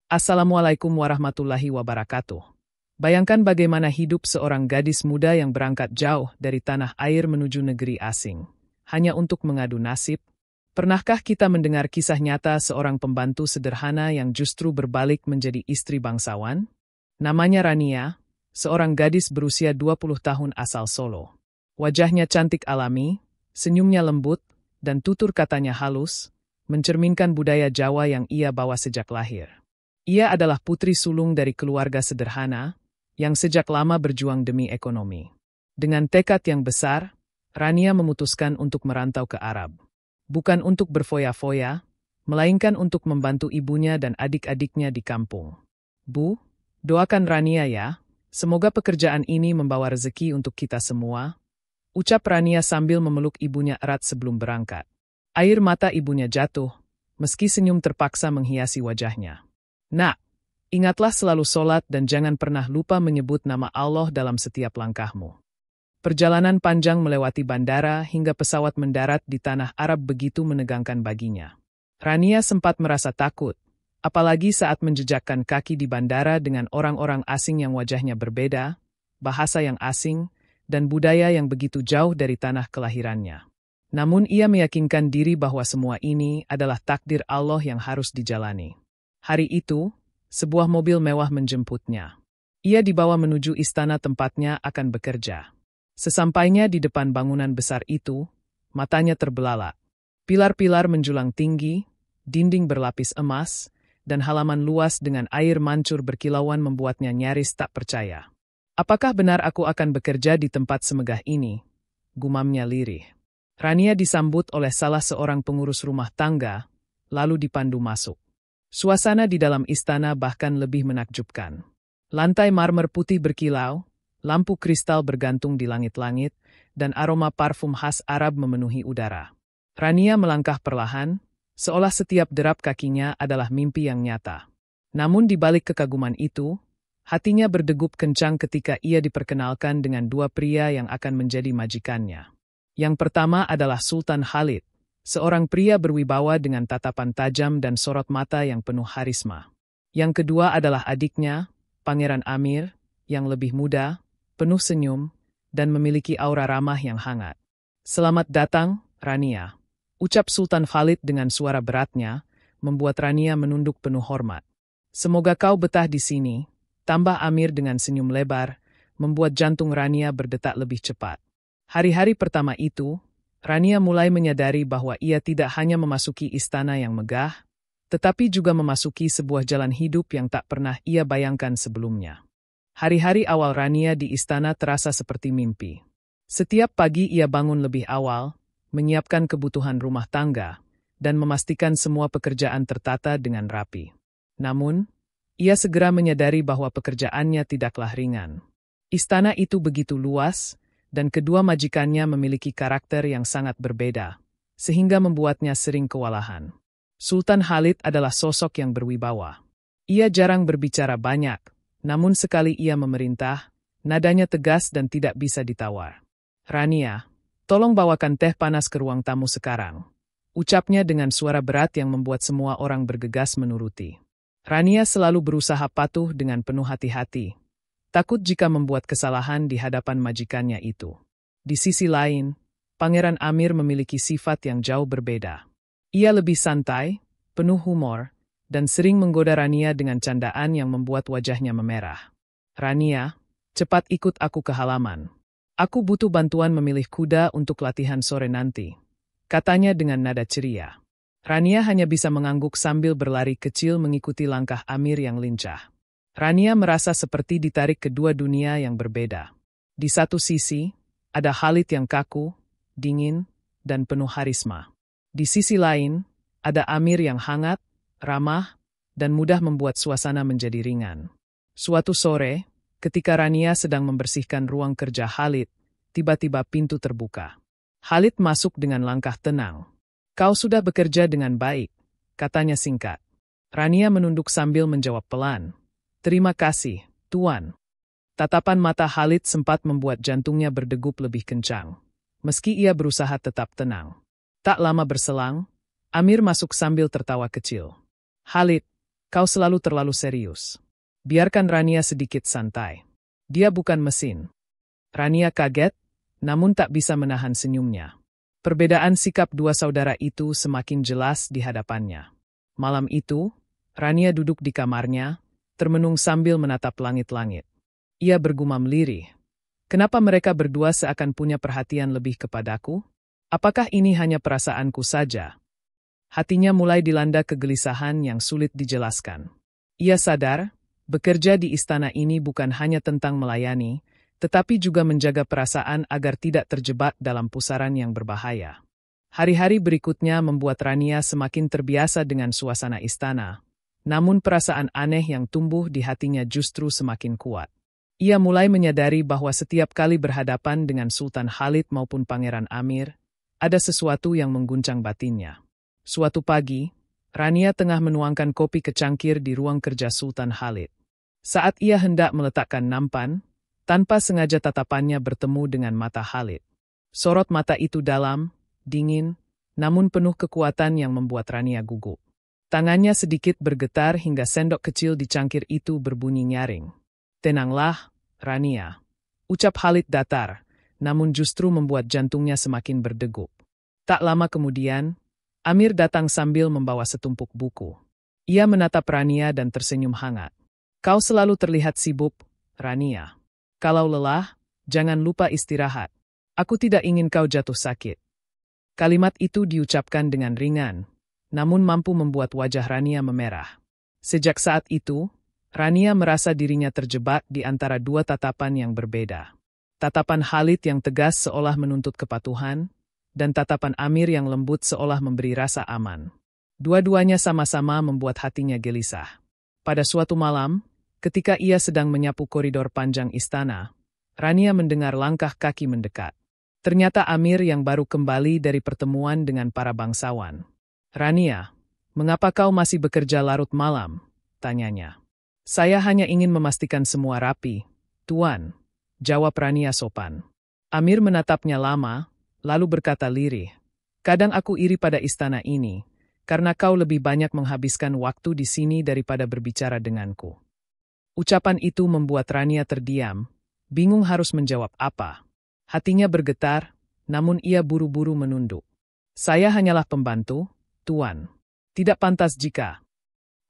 Assalamualaikum warahmatullahi wabarakatuh. Bayangkan bagaimana hidup seorang gadis muda yang berangkat jauh dari tanah air menuju negeri asing, hanya untuk mengadu nasib. Pernahkah kita mendengar kisah nyata seorang pembantu sederhana yang justru berbalik menjadi istri bangsawan? Namanya Rania, seorang gadis berusia 20 tahun asal Solo. Wajahnya cantik alami, senyumnya lembut, dan tutur katanya halus, mencerminkan budaya Jawa yang ia bawa sejak lahir. Ia adalah putri sulung dari keluarga sederhana, yang sejak lama berjuang demi ekonomi. Dengan tekad yang besar, Rania memutuskan untuk merantau ke Arab. Bukan untuk berfoya-foya, melainkan untuk membantu ibunya dan adik-adiknya di kampung. Bu, doakan Rania ya, semoga pekerjaan ini membawa rezeki untuk kita semua, ucap Rania sambil memeluk ibunya erat sebelum berangkat. Air mata ibunya jatuh, meski senyum terpaksa menghiasi wajahnya. Nak, ingatlah selalu sholat dan jangan pernah lupa menyebut nama Allah dalam setiap langkahmu. Perjalanan panjang melewati bandara hingga pesawat mendarat di tanah Arab begitu menegangkan baginya. Rania sempat merasa takut, apalagi saat menjejakkan kaki di bandara dengan orang-orang asing yang wajahnya berbeda, bahasa yang asing, dan budaya yang begitu jauh dari tanah kelahirannya. Namun ia meyakinkan diri bahwa semua ini adalah takdir Allah yang harus dijalani. Hari itu, sebuah mobil mewah menjemputnya. Ia dibawa menuju istana tempatnya akan bekerja. Sesampainya di depan bangunan besar itu, matanya terbelalak. Pilar-pilar menjulang tinggi, dinding berlapis emas, dan halaman luas dengan air mancur berkilauan membuatnya nyaris tak percaya. Apakah benar aku akan bekerja di tempat semegah ini? Gumamnya lirih. Rania disambut oleh salah seorang pengurus rumah tangga, lalu dipandu masuk. Suasana di dalam istana bahkan lebih menakjubkan. Lantai marmer putih berkilau, lampu kristal bergantung di langit-langit, dan aroma parfum khas Arab memenuhi udara. Rania melangkah perlahan, seolah setiap derap kakinya adalah mimpi yang nyata. Namun di balik kekaguman itu, hatinya berdegup kencang ketika ia diperkenalkan dengan dua pria yang akan menjadi majikannya. Yang pertama adalah Sultan Khalid, seorang pria berwibawa dengan tatapan tajam dan sorot mata yang penuh harisma. Yang kedua adalah adiknya, Pangeran Amir, yang lebih muda, penuh senyum, dan memiliki aura ramah yang hangat. "Selamat datang, Rania," ucap Sultan Khalid dengan suara beratnya, membuat Rania menunduk penuh hormat. "Semoga kau betah di sini," tambah Amir dengan senyum lebar, membuat jantung Rania berdetak lebih cepat. Hari-hari pertama itu, Rania mulai menyadari bahwa ia tidak hanya memasuki istana yang megah, tetapi juga memasuki sebuah jalan hidup yang tak pernah ia bayangkan sebelumnya. Hari-hari awal Rania di istana terasa seperti mimpi. Setiap pagi ia bangun lebih awal, menyiapkan kebutuhan rumah tangga, dan memastikan semua pekerjaan tertata dengan rapi. Namun, ia segera menyadari bahwa pekerjaannya tidaklah ringan. Istana itu begitu luas, dan kedua majikannya memiliki karakter yang sangat berbeda, sehingga membuatnya sering kewalahan. Sultan Khalid adalah sosok yang berwibawa. Ia jarang berbicara banyak, namun sekali ia memerintah, nadanya tegas dan tidak bisa ditawar. "Rania, tolong bawakan teh panas ke ruang tamu sekarang," ucapnya dengan suara berat yang membuat semua orang bergegas menuruti. Rania selalu berusaha patuh dengan penuh hati-hati, takut jika membuat kesalahan di hadapan majikannya itu. Di sisi lain, Pangeran Amir memiliki sifat yang jauh berbeda. Ia lebih santai, penuh humor, dan sering menggoda Rania dengan candaan yang membuat wajahnya memerah. "Rania, cepat ikut aku ke halaman. Aku butuh bantuan memilih kuda untuk latihan sore nanti," katanya dengan nada ceria. Rania hanya bisa mengangguk sambil berlari kecil mengikuti langkah Amir yang lincah. Rania merasa seperti ditarik ke dua dunia yang berbeda. Di satu sisi, ada Khalid yang kaku, dingin, dan penuh harisma. Di sisi lain, ada Amir yang hangat, ramah, dan mudah membuat suasana menjadi ringan. Suatu sore, ketika Rania sedang membersihkan ruang kerja Khalid, tiba-tiba pintu terbuka. Khalid masuk dengan langkah tenang. "Kau sudah bekerja dengan baik," katanya singkat. Rania menunduk sambil menjawab pelan, "Terima kasih, Tuan." Tatapan mata Khalid sempat membuat jantungnya berdegup lebih kencang, meski ia berusaha tetap tenang. Tak lama berselang, Amir masuk sambil tertawa kecil. "Khalid, Kau selalu terlalu serius. Biarkan Rania sedikit santai. Dia bukan mesin. Rania kaget, namun tak bisa menahan senyumnya. Perbedaan sikap dua saudara itu semakin jelas di hadapannya. Malam itu, Rania duduk di kamarnya, termenung sambil menatap langit-langit. Ia bergumam lirih. Kenapa mereka berdua seakan punya perhatian lebih kepadaku? Apakah ini hanya perasaanku saja? Hatinya mulai dilanda kegelisahan yang sulit dijelaskan. Ia sadar, bekerja di istana ini bukan hanya tentang melayani, tetapi juga menjaga perasaan agar tidak terjebak dalam pusaran yang berbahaya. Hari-hari berikutnya membuat Rania semakin terbiasa dengan suasana istana, namun perasaan aneh yang tumbuh di hatinya justru semakin kuat. Ia mulai menyadari bahwa setiap kali berhadapan dengan Sultan Khalid maupun Pangeran Amir, ada sesuatu yang mengguncang batinnya. Suatu pagi, Rania tengah menuangkan kopi ke cangkir di ruang kerja Sultan Khalid. Saat ia hendak meletakkan nampan, tanpa sengaja tatapannya bertemu dengan mata Khalid. Sorot mata itu dalam, dingin, namun penuh kekuatan yang membuat Rania gugup. Tangannya sedikit bergetar hingga sendok kecil di cangkir itu berbunyi nyaring. "Tenanglah, Rania," ucap Khalid datar, namun justru membuat jantungnya semakin berdegup. Tak lama kemudian, Amir datang sambil membawa setumpuk buku. Ia menatap Rania dan tersenyum hangat. "Kau selalu terlihat sibuk, Rania. Kalau lelah, jangan lupa istirahat. Aku tidak ingin kau jatuh sakit." Kalimat itu diucapkan dengan ringan, namun mampu membuat wajah Rania memerah. Sejak saat itu, Rania merasa dirinya terjebak di antara dua tatapan yang berbeda. Tatapan Khalid yang tegas seolah menuntut kepatuhan, dan tatapan Amir yang lembut seolah memberi rasa aman. Dua-duanya sama-sama membuat hatinya gelisah. Pada suatu malam, ketika ia sedang menyapu koridor panjang istana, Rania mendengar langkah kaki mendekat. Ternyata Amir yang baru kembali dari pertemuan dengan para bangsawan. "Rania, mengapa kau masih bekerja larut malam?" tanyanya. "Saya hanya ingin memastikan semua rapi, Tuan," jawab Rania sopan. Amir menatapnya lama, lalu berkata lirih, "Kadang aku iri pada istana ini, karena kau lebih banyak menghabiskan waktu di sini daripada berbicara denganku." Ucapan itu membuat Rania terdiam, bingung harus menjawab apa. Hatinya bergetar, namun ia buru-buru menunduk. "Saya hanyalah pembantu, Tuan. Tidak pantas jika..."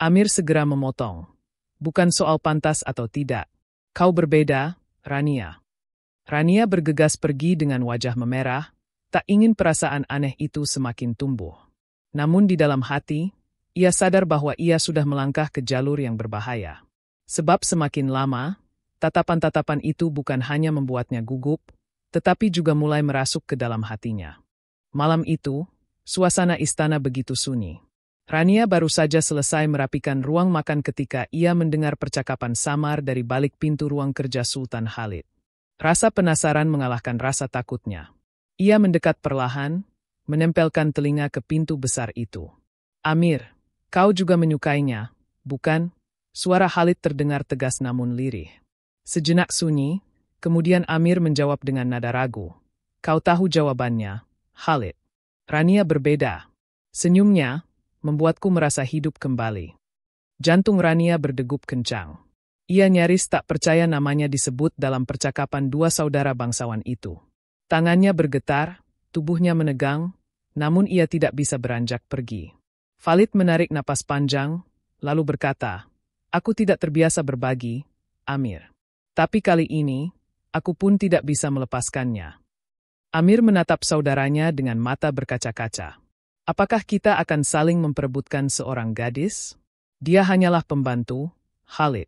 Amir segera memotong. "Bukan soal pantas atau tidak. Kau berbeda, Rania." Rania bergegas pergi dengan wajah memerah, tak ingin perasaan aneh itu semakin tumbuh. Namun di dalam hati, ia sadar bahwa ia sudah melangkah ke jalur yang berbahaya. Sebab semakin lama, tatapan-tatapan itu bukan hanya membuatnya gugup, tetapi juga mulai merasuk ke dalam hatinya. Malam itu, suasana istana begitu sunyi. Rania baru saja selesai merapikan ruang makan ketika ia mendengar percakapan samar dari balik pintu ruang kerja Sultan Khalid. Rasa penasaran mengalahkan rasa takutnya. Ia mendekat perlahan, menempelkan telinga ke pintu besar itu. "Amir, kau juga menyukainya, bukan?" Suara Khalid terdengar tegas namun lirih. Sejenak sunyi, kemudian Amir menjawab dengan nada ragu. "Kau tahu jawabannya, Khalid." Rania berbeda. Senyumnya membuatku merasa hidup kembali. Jantung Rania berdegup kencang. Ia nyaris tak percaya namanya disebut dalam percakapan dua saudara bangsawan itu. Tangannya bergetar, tubuhnya menegang, namun ia tidak bisa beranjak pergi. Khalid menarik napas panjang, lalu berkata, "Aku tidak terbiasa berbagi, Amir. Tapi kali ini, aku pun tidak bisa melepaskannya." Amir menatap saudaranya dengan mata berkaca-kaca. "Apakah kita akan saling memperebutkan seorang gadis? Dia hanyalah pembantu, Khalid.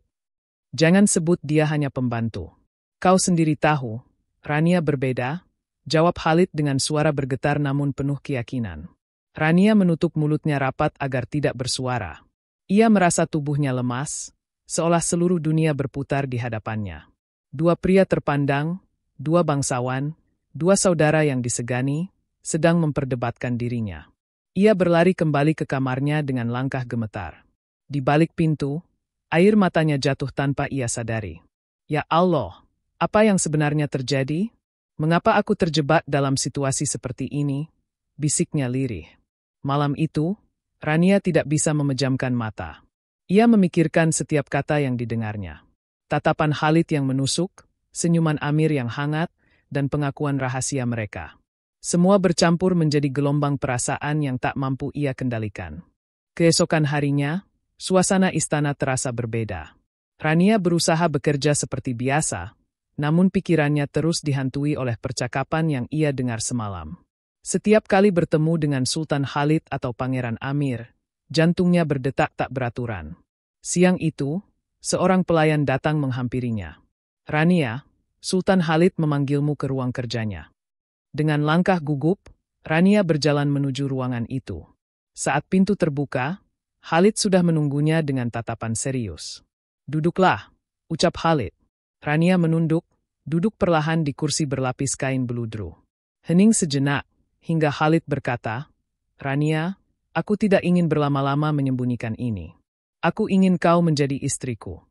Jangan sebut dia hanya pembantu. Kau sendiri tahu, Rania berbeda," jawab Khalid dengan suara bergetar namun penuh keyakinan. Rania menutup mulutnya rapat agar tidak bersuara. Ia merasa tubuhnya lemas, seolah seluruh dunia berputar di hadapannya. Dua pria terpandang, dua bangsawan, dua saudara yang disegani, sedang memperdebatkan dirinya. Ia berlari kembali ke kamarnya dengan langkah gemetar. Di balik pintu, air matanya jatuh tanpa ia sadari. "Ya Allah, apa yang sebenarnya terjadi? Mengapa aku terjebak dalam situasi seperti ini?" bisiknya lirih. Malam itu, Rania tidak bisa memejamkan mata. Ia memikirkan setiap kata yang didengarnya. Tatapan Khalid yang menusuk, senyuman Amir yang hangat, dan pengakuan rahasia mereka. Semua bercampur menjadi gelombang perasaan yang tak mampu ia kendalikan. Keesokan harinya, suasana istana terasa berbeda. Rania berusaha bekerja seperti biasa, namun pikirannya terus dihantui oleh percakapan yang ia dengar semalam. Setiap kali bertemu dengan Sultan Khalid atau Pangeran Amir, jantungnya berdetak tak beraturan. Siang itu, seorang pelayan datang menghampirinya. "Rania, Sultan Khalid memanggilmu ke ruang kerjanya." Dengan langkah gugup, Rania berjalan menuju ruangan itu. Saat pintu terbuka, Khalid sudah menunggunya dengan tatapan serius. "Duduklah," ucap Khalid. Rania menunduk, duduk perlahan di kursi berlapis kain beludru. Hening sejenak, hingga Khalid berkata, "Rania, aku tidak ingin berlama-lama menyembunyikan ini. Aku ingin kau menjadi istriku."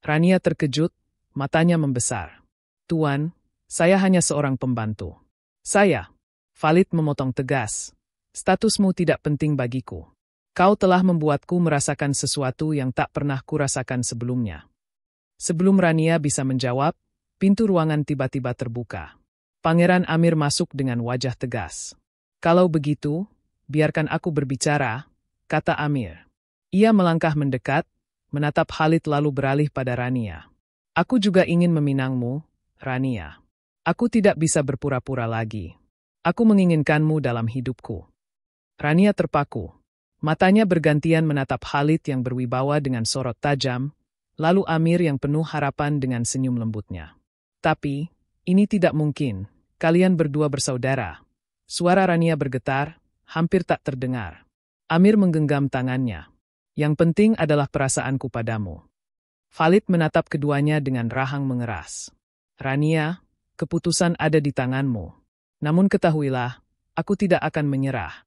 Rania terkejut, matanya membesar. "Tuan, saya hanya seorang pembantu." "Saya," Khalid memotong tegas, "statusmu tidak penting bagiku. Kau telah membuatku merasakan sesuatu yang tak pernah kurasakan sebelumnya." Sebelum Rania bisa menjawab, pintu ruangan tiba-tiba terbuka. Pangeran Amir masuk dengan wajah tegas. "Kalau begitu, biarkan aku berbicara," kata Amir. Ia melangkah mendekat, menatap Khalid lalu beralih pada Rania. "Aku juga ingin meminangmu, Rania. Aku tidak bisa berpura-pura lagi. Aku menginginkanmu dalam hidupku." Rania terpaku. Matanya bergantian menatap Khalid yang berwibawa dengan sorot tajam, lalu Amir yang penuh harapan dengan senyum lembutnya. "Tapi, ini tidak mungkin. Kalian berdua bersaudara." Suara Rania bergetar, hampir tak terdengar. Amir menggenggam tangannya. "Yang penting adalah perasaanku padamu." Khalid menatap keduanya dengan rahang mengeras. "Rania, keputusan ada di tanganmu. Namun ketahuilah, aku tidak akan menyerah."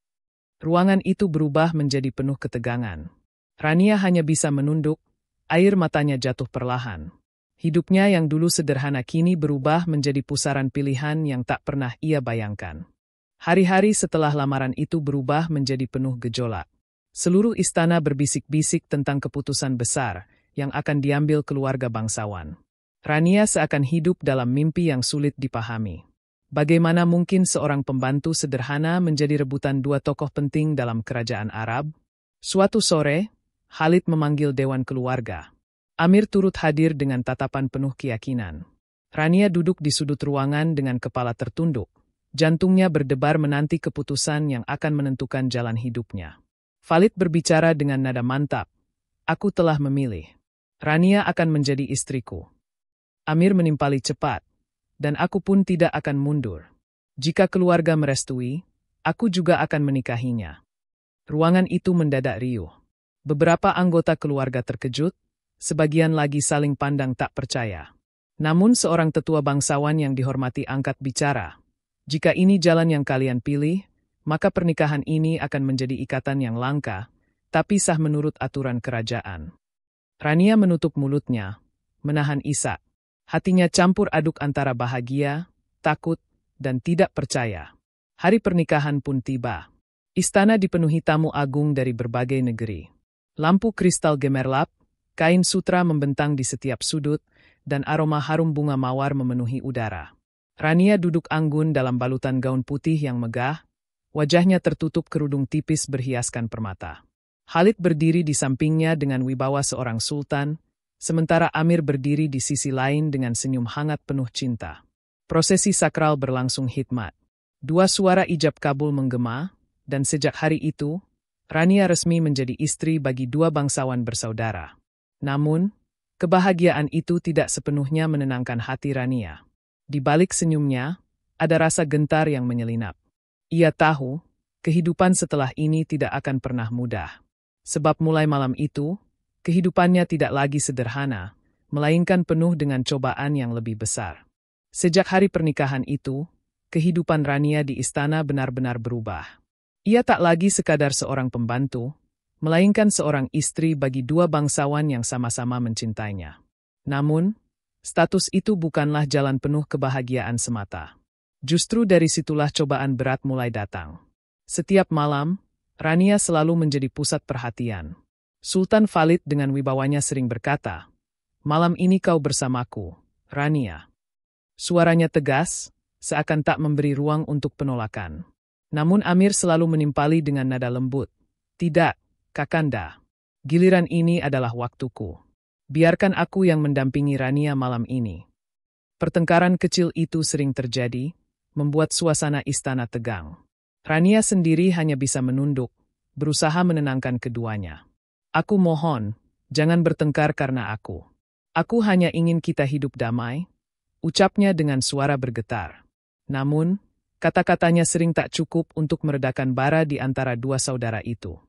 Ruangan itu berubah menjadi penuh ketegangan. Rania hanya bisa menunduk, air matanya jatuh perlahan. Hidupnya yang dulu sederhana kini berubah menjadi pusaran pilihan yang tak pernah ia bayangkan. Hari-hari setelah lamaran itu berubah menjadi penuh gejolak. Seluruh istana berbisik-bisik tentang keputusan besar yang akan diambil keluarga bangsawan. Rania seakan hidup dalam mimpi yang sulit dipahami. Bagaimana mungkin seorang pembantu sederhana menjadi rebutan dua tokoh penting dalam kerajaan Arab? Suatu sore, Khalid memanggil dewan keluarga. Amir turut hadir dengan tatapan penuh keyakinan. Rania duduk di sudut ruangan dengan kepala tertunduk. Jantungnya berdebar menanti keputusan yang akan menentukan jalan hidupnya. Khalid berbicara dengan nada mantap. "Aku telah memilih. Rania akan menjadi istriku." Amir menimpali cepat. "Dan aku pun tidak akan mundur. Jika keluarga merestui, aku juga akan menikahinya." Ruangan itu mendadak riuh. Beberapa anggota keluarga terkejut, sebagian lagi saling pandang tak percaya. Namun seorang tetua bangsawan yang dihormati angkat bicara. "Jika ini jalan yang kalian pilih, maka pernikahan ini akan menjadi ikatan yang langka, tapi sah menurut aturan kerajaan." Rania menutup mulutnya, menahan isak. Hatinya campur aduk antara bahagia, takut, dan tidak percaya. Hari pernikahan pun tiba. Istana dipenuhi tamu agung dari berbagai negeri. Lampu kristal gemerlap, kain sutra membentang di setiap sudut, dan aroma harum bunga mawar memenuhi udara. Rania duduk anggun dalam balutan gaun putih yang megah, wajahnya tertutup kerudung tipis berhiaskan permata. Khalid berdiri di sampingnya dengan wibawa seorang sultan, sementara Amir berdiri di sisi lain dengan senyum hangat penuh cinta. Prosesi sakral berlangsung hikmat. Dua suara ijab kabul menggema, dan sejak hari itu, Rania resmi menjadi istri bagi dua bangsawan bersaudara. Namun, kebahagiaan itu tidak sepenuhnya menenangkan hati Rania. Di balik senyumnya, ada rasa gentar yang menyelinap. Ia tahu, kehidupan setelah ini tidak akan pernah mudah. Sebab mulai malam itu, kehidupannya tidak lagi sederhana, melainkan penuh dengan cobaan yang lebih besar. Sejak hari pernikahan itu, kehidupan Rania di istana benar-benar berubah. Ia tak lagi sekadar seorang pembantu, melainkan seorang istri bagi dua bangsawan yang sama-sama mencintainya. Namun, status itu bukanlah jalan penuh kebahagiaan semata. Justru dari situlah cobaan berat mulai datang. Setiap malam, Rania selalu menjadi pusat perhatian. Sultan Khalid dengan wibawanya sering berkata, "Malam ini kau bersamaku, Rania." Suaranya tegas, seakan tak memberi ruang untuk penolakan. Namun Amir selalu menimpali dengan nada lembut. "Tidak, Kakanda. Giliran ini adalah waktuku. Biarkan aku yang mendampingi Rania malam ini." Pertengkaran kecil itu sering terjadi, membuat suasana istana tegang. Rania sendiri hanya bisa menunduk, berusaha menenangkan keduanya. "Aku mohon, jangan bertengkar karena aku. Aku hanya ingin kita hidup damai," ucapnya dengan suara bergetar. Namun, kata-katanya sering tak cukup untuk meredakan bara di antara dua saudara itu.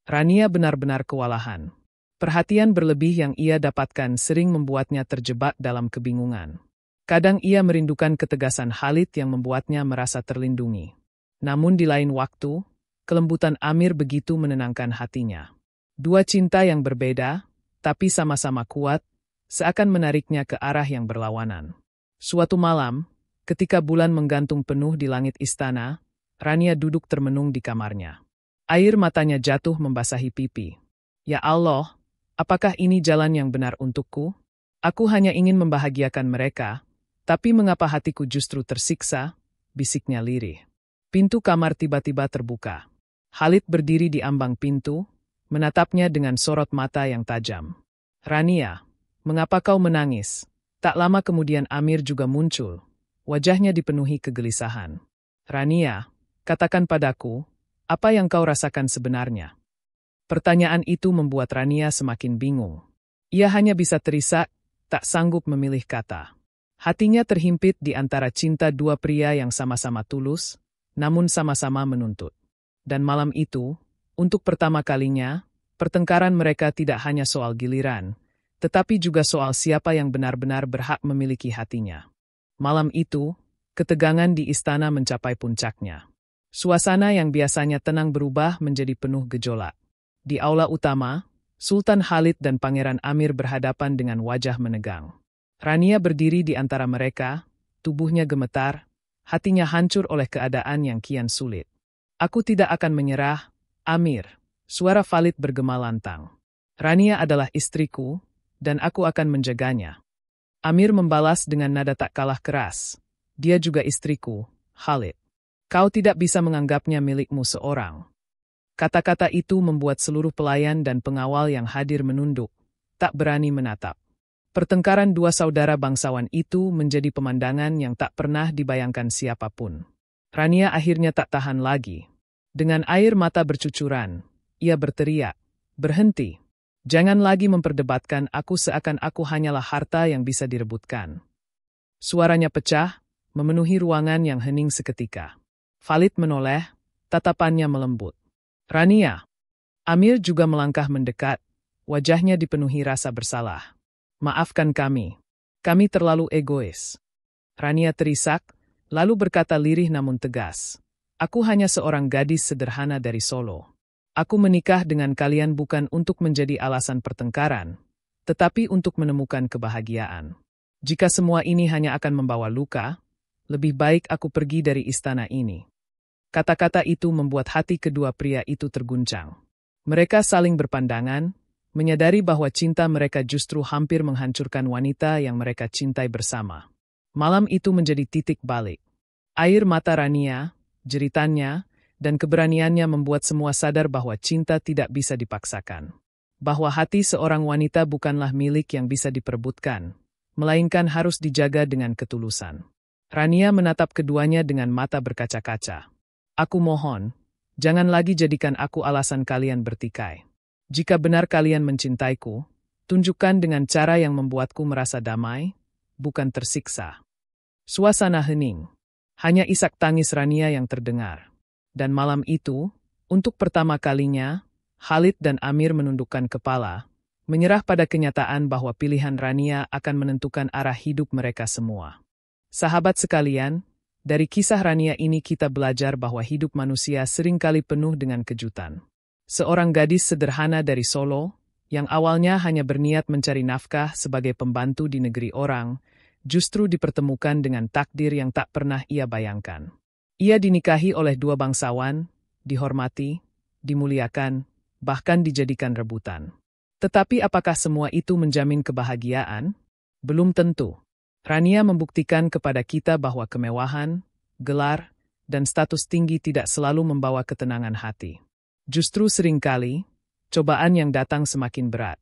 Rania benar-benar kewalahan. Perhatian berlebih yang ia dapatkan sering membuatnya terjebak dalam kebingungan. Kadang ia merindukan ketegasan Khalid yang membuatnya merasa terlindungi. Namun di lain waktu, kelembutan Amir begitu menenangkan hatinya. Dua cinta yang berbeda, tapi sama-sama kuat, seakan menariknya ke arah yang berlawanan. Suatu malam, ketika bulan menggantung penuh di langit istana, Rania duduk termenung di kamarnya. Air matanya jatuh membasahi pipi. "Ya Allah, apakah ini jalan yang benar untukku? Aku hanya ingin membahagiakan mereka, tapi mengapa hatiku justru tersiksa?" bisiknya lirih. Pintu kamar tiba-tiba terbuka. Khalid berdiri di ambang pintu, menatapnya dengan sorot mata yang tajam. "Rania, mengapa kau menangis?" Tak lama kemudian Amir juga muncul. Wajahnya dipenuhi kegelisahan. "Rania, katakan padaku, apa yang kau rasakan sebenarnya?" Pertanyaan itu membuat Rania semakin bingung. Ia hanya bisa terisak, tak sanggup memilih kata. Hatinya terhimpit di antara cinta dua pria yang sama-sama tulus, namun sama-sama menuntut. Dan malam itu, untuk pertama kalinya, pertengkaran mereka tidak hanya soal giliran, tetapi juga soal siapa yang benar-benar berhak memiliki hatinya. Malam itu, ketegangan di istana mencapai puncaknya. Suasana yang biasanya tenang berubah menjadi penuh gejolak. Di aula utama, Sultan Khalid dan Pangeran Amir berhadapan dengan wajah menegang. Rania berdiri di antara mereka, tubuhnya gemetar, hatinya hancur oleh keadaan yang kian sulit. "Aku tidak akan menyerah, Amir," suara Khalid bergema lantang. "Rania adalah istriku, dan aku akan menjaganya." Amir membalas dengan nada tak kalah keras. "Dia juga istriku, Khalid. Kau tidak bisa menganggapnya milikmu seorang." Kata-kata itu membuat seluruh pelayan dan pengawal yang hadir menunduk, tak berani menatap. Pertengkaran dua saudara bangsawan itu menjadi pemandangan yang tak pernah dibayangkan siapapun. Rania akhirnya tak tahan lagi. Dengan air mata bercucuran, ia berteriak, "Berhenti! Jangan lagi memperdebatkan aku seakan aku hanyalah harta yang bisa direbutkan." Suaranya pecah, memenuhi ruangan yang hening seketika. Khalid menoleh, tatapannya melembut. "Rania." Amir juga melangkah mendekat, wajahnya dipenuhi rasa bersalah. "Maafkan kami. Kami terlalu egois." Rania terisak, lalu berkata lirih namun tegas, "Aku hanya seorang gadis sederhana dari Solo. Aku menikah dengan kalian bukan untuk menjadi alasan pertengkaran, tetapi untuk menemukan kebahagiaan. Jika semua ini hanya akan membawa luka, lebih baik aku pergi dari istana ini." Kata-kata itu membuat hati kedua pria itu terguncang. Mereka saling berpandangan, menyadari bahwa cinta mereka justru hampir menghancurkan wanita yang mereka cintai bersama. Malam itu menjadi titik balik. Air mata Rania, jeritannya, dan keberaniannya membuat semua sadar bahwa cinta tidak bisa dipaksakan. Bahwa hati seorang wanita bukanlah milik yang bisa diperebutkan, melainkan harus dijaga dengan ketulusan. Rania menatap keduanya dengan mata berkaca-kaca. "Aku mohon, jangan lagi jadikan aku alasan kalian bertikai. Jika benar kalian mencintaiku, tunjukkan dengan cara yang membuatku merasa damai, bukan tersiksa." Suasana hening. Hanya isak tangis Rania yang terdengar. Dan malam itu, untuk pertama kalinya, Khalid dan Amir menundukkan kepala, menyerah pada kenyataan bahwa pilihan Rania akan menentukan arah hidup mereka semua. Sahabat sekalian, dari kisah Rania ini kita belajar bahwa hidup manusia seringkali penuh dengan kejutan. Seorang gadis sederhana dari Solo, yang awalnya hanya berniat mencari nafkah sebagai pembantu di negeri orang, justru dipertemukan dengan takdir yang tak pernah ia bayangkan. Ia dinikahi oleh dua bangsawan, dihormati, dimuliakan, bahkan dijadikan rebutan. Tetapi apakah semua itu menjamin kebahagiaan? Belum tentu. Rania membuktikan kepada kita bahwa kemewahan, gelar, dan status tinggi tidak selalu membawa ketenangan hati. Justru seringkali, cobaan yang datang semakin berat.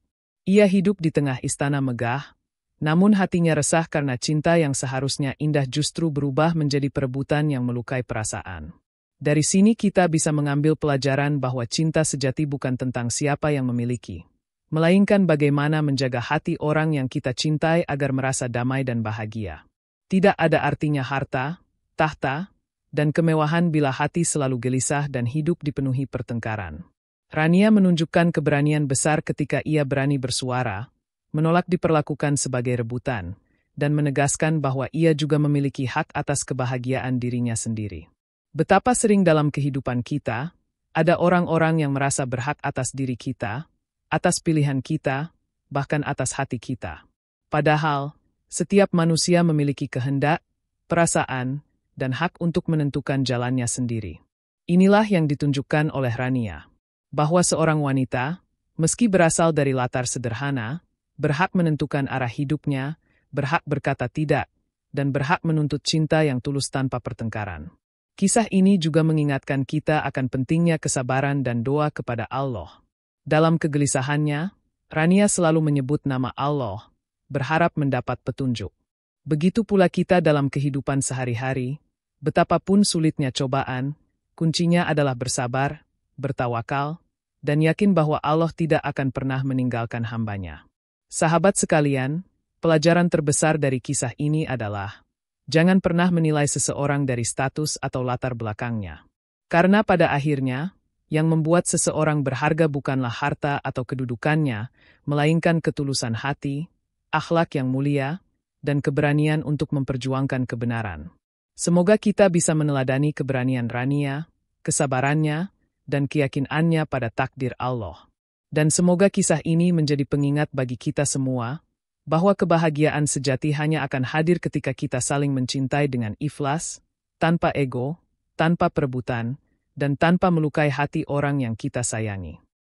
Ia hidup di tengah istana megah, namun hatinya resah karena cinta yang seharusnya indah justru berubah menjadi perebutan yang melukai perasaan. Dari sini kita bisa mengambil pelajaran bahwa cinta sejati bukan tentang siapa yang memiliki, melainkan bagaimana menjaga hati orang yang kita cintai agar merasa damai dan bahagia. Tidak ada artinya harta, tahta, dan kemewahan bila hati selalu gelisah dan hidup dipenuhi pertengkaran. Rania menunjukkan keberanian besar ketika ia berani bersuara, menolak diperlakukan sebagai rebutan, dan menegaskan bahwa ia juga memiliki hak atas kebahagiaan dirinya sendiri. Betapa sering dalam kehidupan kita, ada orang-orang yang merasa berhak atas diri kita, atas pilihan kita, bahkan atas hati kita. Padahal, setiap manusia memiliki kehendak, perasaan, dan hak untuk menentukan jalannya sendiri. Inilah yang ditunjukkan oleh Rania, bahwa seorang wanita, meski berasal dari latar sederhana, berhak menentukan arah hidupnya, berhak berkata tidak, dan berhak menuntut cinta yang tulus tanpa pertengkaran. Kisah ini juga mengingatkan kita akan pentingnya kesabaran dan doa kepada Allah. Dalam kegelisahannya, Rania selalu menyebut nama Allah, berharap mendapat petunjuk. Begitu pula kita dalam kehidupan sehari-hari, betapapun sulitnya cobaan, kuncinya adalah bersabar, bertawakal, dan yakin bahwa Allah tidak akan pernah meninggalkan hamba-Nya. Sahabat sekalian, pelajaran terbesar dari kisah ini adalah, jangan pernah menilai seseorang dari status atau latar belakangnya. Karena pada akhirnya, yang membuat seseorang berharga bukanlah harta atau kedudukannya, melainkan ketulusan hati, akhlak yang mulia, dan keberanian untuk memperjuangkan kebenaran. Semoga kita bisa meneladani keberanian Rania, kesabarannya, dan keyakinannya pada takdir Allah. Dan semoga kisah ini menjadi pengingat bagi kita semua, bahwa kebahagiaan sejati hanya akan hadir ketika kita saling mencintai dengan ikhlas, tanpa ego, tanpa perebutan, dan tanpa melukai hati orang yang kita sayangi.